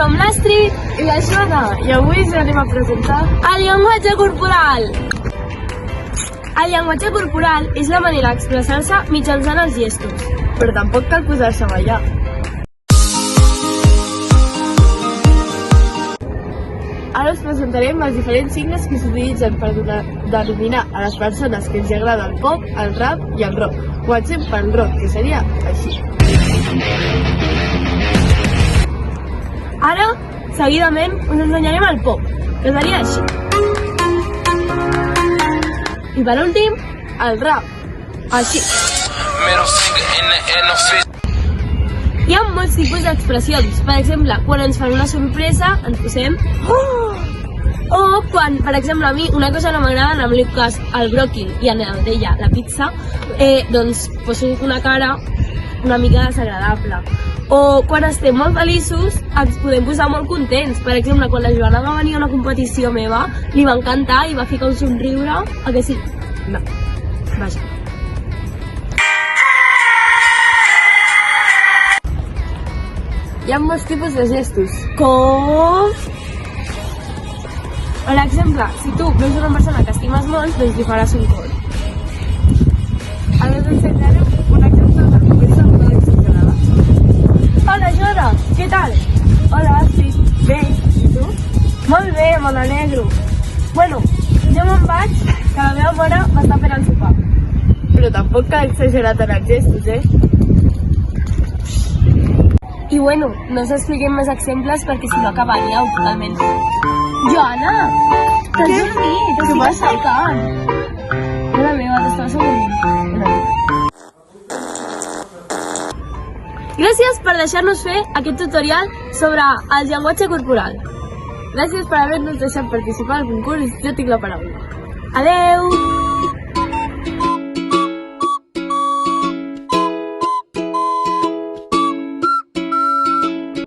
som l'Astrid i la Joana, i avui us anem a presentar el llenguatge corporal. El llenguatge corporal és la manera d'expressar-se mitjançant els gestos. però tampoc cal posar-se a ballar. Ara us presentarem els diferents signes que s'utilitzen per denominar a les persones que els agrada el pop, el rap i el rock. Comencem pel rock, que seria així. Ara, seguidament, us ensenyarem el pop, que seria així. I per últim, El rap, així. Hi ha molts tipus d'expressions. Per exemple, quan ens fan una sorpresa, ens posem "oh!". O quan, per exemple, a mi una cosa no m'agrada, en el meu cas el bròquil i en el d'ella la pizza, doncs poso una cara una mica desagradable. O quan estem molt feliços ens podem posar molt contents. Per exemple, quan la Joana va venir a una competició meva, li va encantar i va ficar un somriure. A que sí? no. Vaja. Hi ha molts tipus de gestos. Com? Per exemple, si tu veus una persona que estimes molt, doncs li faràs un cor. Ara us ensenyarem un exemple de conversa molt exagerada. Hola, Joana, què tal? Hola, sí, bé, i tu? Molt bé, me n'alegro. Bueno, jo me'n vaig, que la meva mare m'està fent el sopar. Però tampoc cal exagerar tant els gestos, I bueno, no us expliquem més exemples perquè si no acabaríeu totalment. Joana, t'has Què? dormit? Què Estic passa? aixecant. Mare meva, t'estaves avorrint. Gràcies per deixar-nos fer aquest tutorial sobre el llenguatge corporal. Gràcies per haver-nos deixat participar al concurs. Jo tinc la paraula. Adeu!